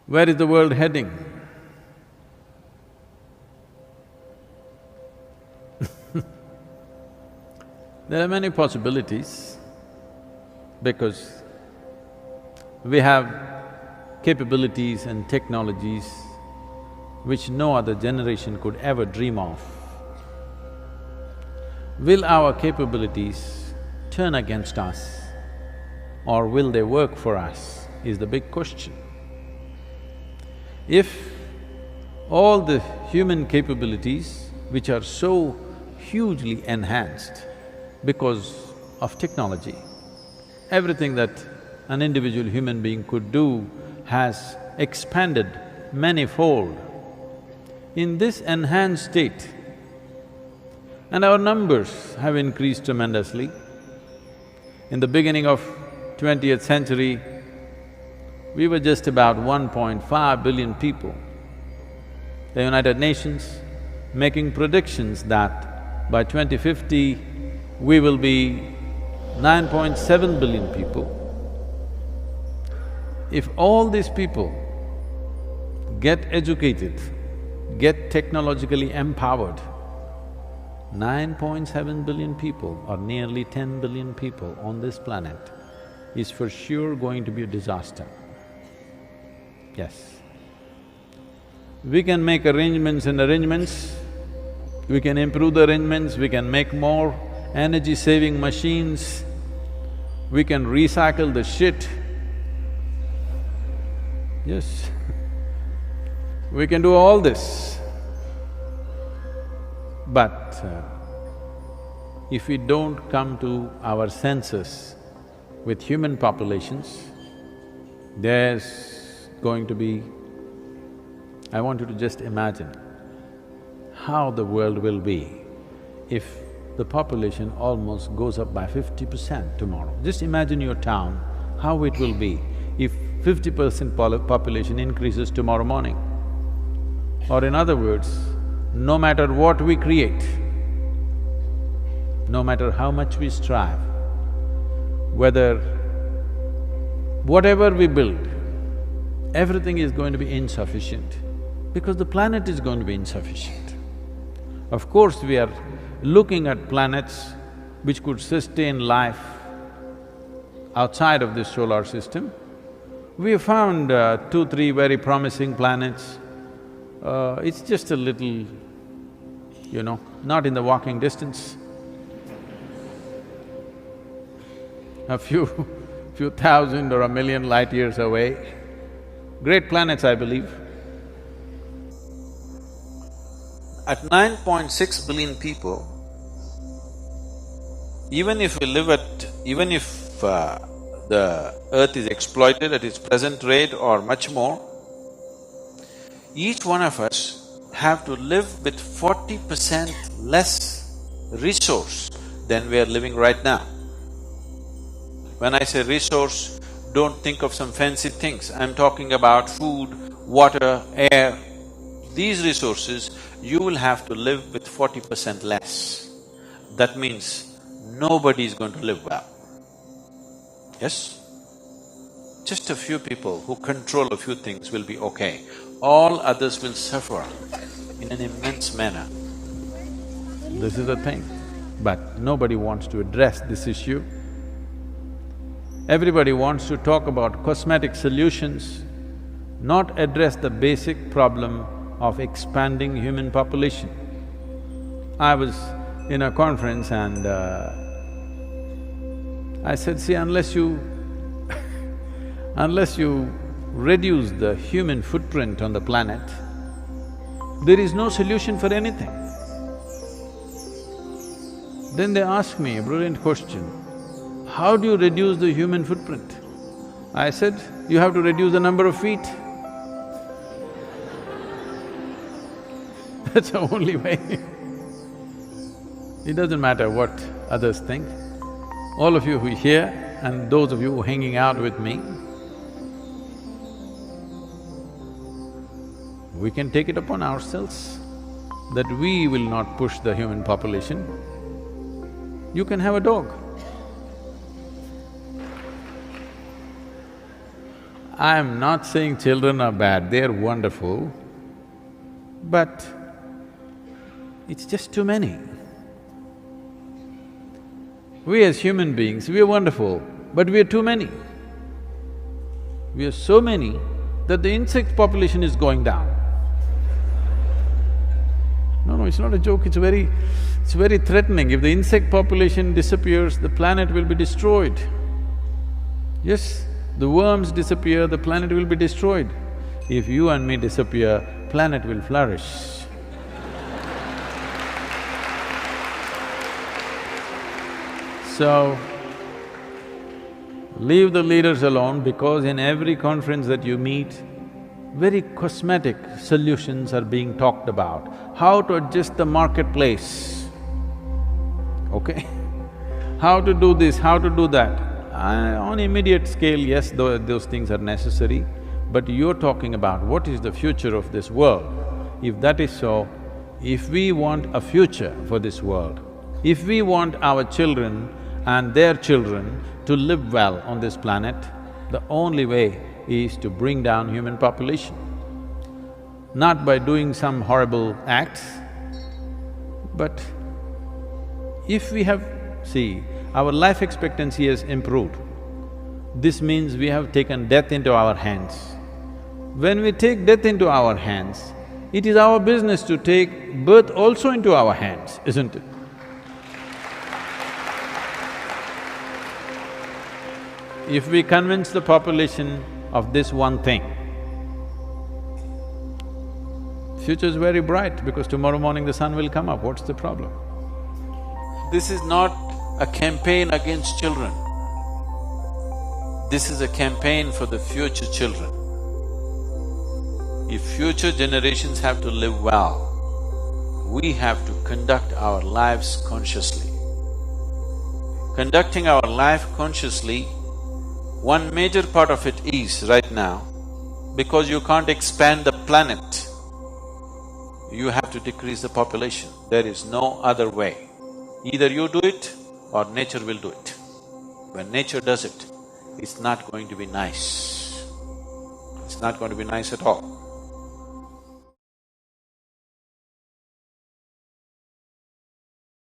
Where is the world heading? There are many possibilities because we have capabilities and technologies which no other generation could ever dream of. Will our capabilities turn against us or will they work for us is the big question. If all the human capabilities which are so hugely enhanced because of technology, everything that an individual human being could do has expanded manifold. In this enhanced state, and our numbers have increased tremendously. In the beginning of 20th century, we were just about 1.5 billion people. The United Nations making predictions that by 2050, we will be 9.7 billion people. If all these people get educated, get technologically empowered, 9.7 billion people or nearly 10 billion people on this planet is for sure going to be a disaster. Yes. We can make arrangements and arrangements, we can improve the arrangements, we can make more energy-saving machines, we can recycle the shit. Yes, we can do all this. But if we don't come to our senses with human populations, there's going to be… I want you to just imagine how the world will be if the population almost goes up by 50% tomorrow. Just imagine your town, how it will be if 50% population increases tomorrow morning. Or in other words, no matter what we create, no matter how much we strive, whatever we build, everything is going to be insufficient because the planet is going to be insufficient. Of course, we are looking at planets which could sustain life outside of this solar system. We have found 2, 3 very promising planets. It's just a little, not in the walking distance. A few thousand or a million light years away. Great planets, I believe. At 9.6 billion people, even if the earth is exploited at its present rate or much more, each one of us have to live with 40% less resource than we are living right now. When I say resource, don't think of some fancy things, I'm talking about food, water, air. These resources, you will have to live with 40% less. That means nobody is going to live well. Yes? Just a few people who control a few things will be okay. All others will suffer in an immense manner. This is the thing. But nobody wants to address this issue. Everybody wants to talk about cosmetic solutions, not address the basic problem of expanding human population. I was in a conference and I said, see, unless you reduce the human footprint on the planet, there is no solution for anything. Then they asked me a brilliant question, how do you reduce the human footprint? I said, you have to reduce the number of feet. That's the only way. It doesn't matter what others think. All of you who are here and those of you who are hanging out with me, we can take it upon ourselves that we will not push the human population. You can have a dog. I'm not saying children are bad, they're wonderful, but it's just too many. We as human beings, we are wonderful, but we are too many. We are so many that the insect population is going down. No, it's not a joke, it's very threatening. If the insect population disappears, the planet will be destroyed. Yes, the worms disappear, the planet will be destroyed. If you and me disappear, planet will flourish. So, leave the leaders alone because in every conference that you meet, very cosmetic solutions are being talked about. How to adjust the marketplace, okay? How to do this, how to do that. On immediate scale, yes, those things are necessary, but you're talking about what is the future of this world. If that is so, if we want a future for this world, if we want our children and their children to live well on this planet, the only way is to bring down human population. Not by doing some horrible acts, but if we have… See, our life expectancy has improved. This means we have taken death into our hands. When we take death into our hands, it is our business to take birth also into our hands, isn't it? If we convince the population of this one thing, future is very bright because tomorrow morning the sun will come up, what's the problem? This is not a campaign against children. This is a campaign for the future children. If future generations have to live well, we have to conduct our lives consciously. Conducting our life consciously, one major part of it is right now, because you can't expand the planet, you have to decrease the population. There is no other way. Either you do it or nature will do it. When nature does it, it's not going to be nice. It's not going to be nice at all.